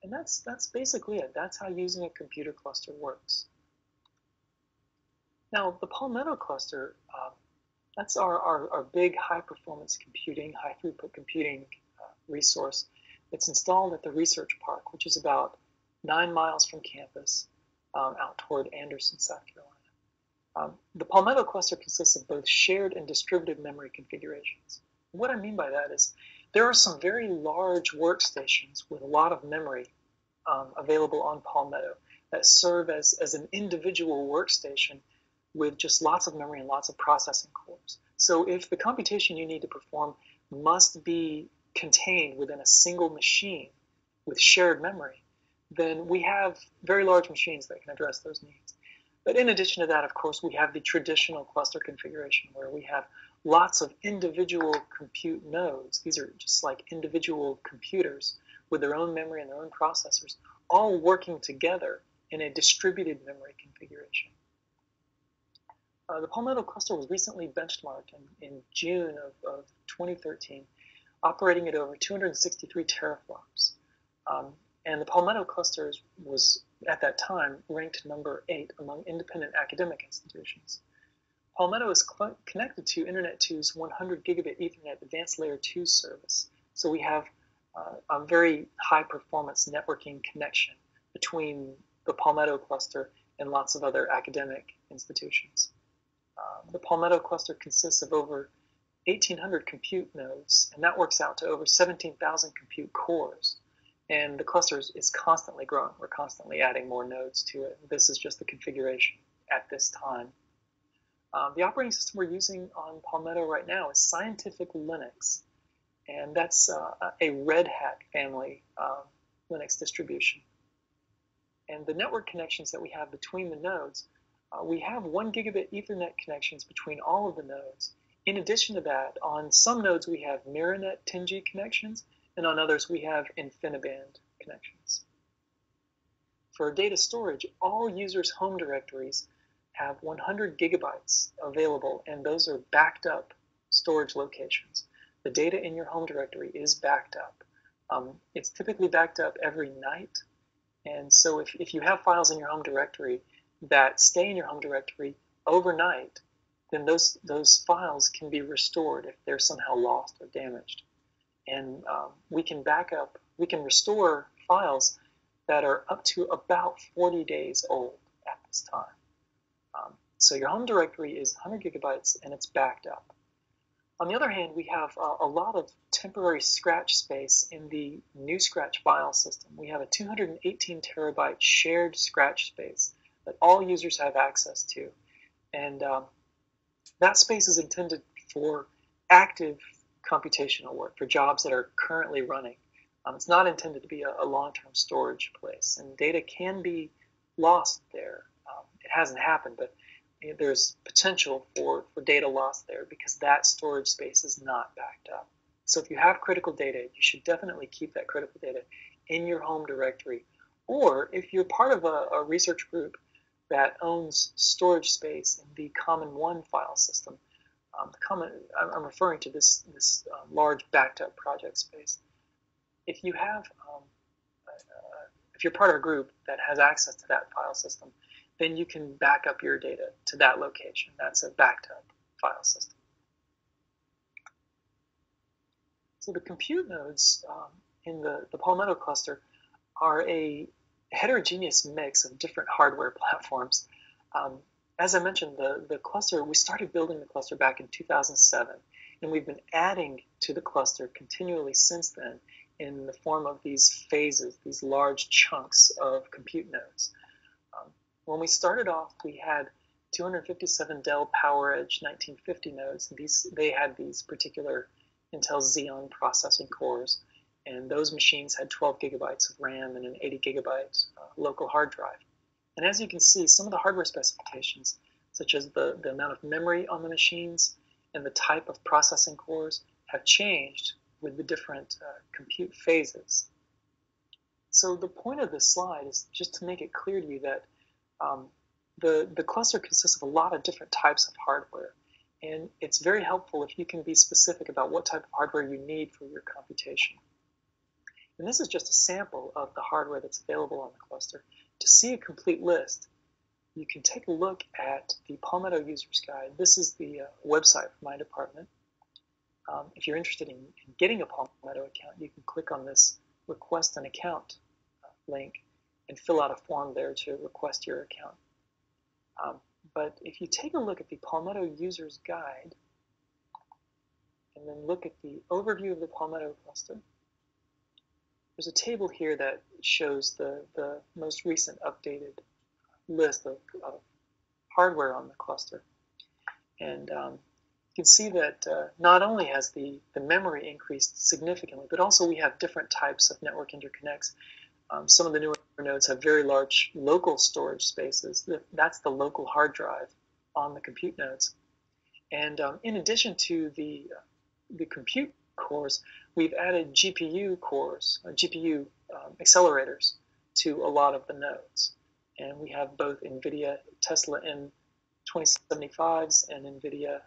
And that's basically it. That's how using a computer cluster works. Now, the Palmetto cluster, that's our big high-performance computing, high-throughput computing resource. It's installed at the research park, which is about 9 miles from campus, out toward Anderson, South Carolina. The Palmetto cluster consists of both shared and distributed memory configurations. What I mean by that is there are some very large workstations with a lot of memory available on Palmetto that serve as an individual workstation with just lots of memory and lots of processing cores. So if the computation you need to perform must be contained within a single machine with shared memory, then we have very large machines that can address those needs. But in addition to that, of course, we have the traditional cluster configuration where we have lots of individual compute nodes. These are just like individual computers with their own memory and their own processors, all working together in a distributed memory configuration. The Palmetto cluster was recently benchmarked in June of 2013, operating at over 263 teraflops. And the Palmetto cluster was, at that time, ranked number 8 among independent academic institutions. Palmetto is connected to Internet 2's 100 gigabit Ethernet Advanced Layer 2 service. So we have a very high performance networking connection between the Palmetto cluster and lots of other academic institutions. The Palmetto cluster consists of over 1,800 compute nodes, and that works out to over 17,000 compute cores. And the cluster is constantly growing. We're constantly adding more nodes to it. This is just the configuration at this time. The operating system we're using on Palmetto right now is Scientific Linux, and that's a Red Hat family Linux distribution. And the network connections that we have between the nodes, we have 1 gigabit Ethernet connections between all of the nodes. In addition to that, on some nodes we have MirrorNet 10G connections, and on others we have InfiniBand connections. For data storage, all users' home directories have 100 gigabytes available, and those are backed up storage locations. The data in your home directory is backed up. It's typically backed up every night, and so if you have files in your home directory that stay in your home directory overnight, then those files can be restored if they're somehow lost or damaged. And we can restore files that are up to about 40 days old at this time. So your home directory is 100 gigabytes and it's backed up. On the other hand, we have a lot of temporary scratch space in the new scratch file system. We have a 218 terabyte shared scratch space that all users have access to. And that space is intended for active computational work, for jobs that are currently running. It's not intended to be a long-term storage place, and data can be lost there. It hasn't happened, but there's potential for data loss there because that storage space is not backed up. So if you have critical data, you should definitely keep that critical data in your home directory. Or if you're part of a research group that owns storage space in the Common One file system, I'm referring to this large backed up project space. If you have, if you're part of a group that has access to that file system, then you can back up your data to that location. That's a backed up file system. So the compute nodes in the Palmetto cluster are a heterogeneous mix of different hardware platforms. As I mentioned, the cluster, we started building the cluster back in 2007, and we've been adding to the cluster continually since then in the form of these phases, these large chunks of compute nodes. When we started off, we had 257 Dell PowerEdge 1950 nodes. They had these particular Intel Xeon processing cores, and those machines had 12 gigabytes of RAM and an 80 gigabyte local hard drive. And as you can see, some of the hardware specifications, such as the amount of memory on the machines and the type of processing cores, have changed with the different compute phases. So the point of this slide is just to make it clear to you that the cluster consists of a lot of different types of hardware, and it's very helpful if you can be specific about what type of hardware you need for your computation. And this is just a sample of the hardware that's available on the cluster. To see a complete list, you can take a look at the Palmetto User's Guide. This is the website for my department. If you're interested in getting a Palmetto account, you can click on this Request an Account link and fill out a form there to request your account. But if you take a look at the Palmetto User's Guide and then look at the overview of the Palmetto cluster, there's a table here that shows the most recent updated list of hardware on the cluster. And you can see that not only has the memory increased significantly, but also we have different types of network interconnects. Some of the newer nodes have very large local storage spaces. That's the local hard drive on the compute nodes. And in addition to the compute cores, we've added GPU cores, GPU accelerators to a lot of the nodes. And we have both NVIDIA Tesla M2075s and NVIDIA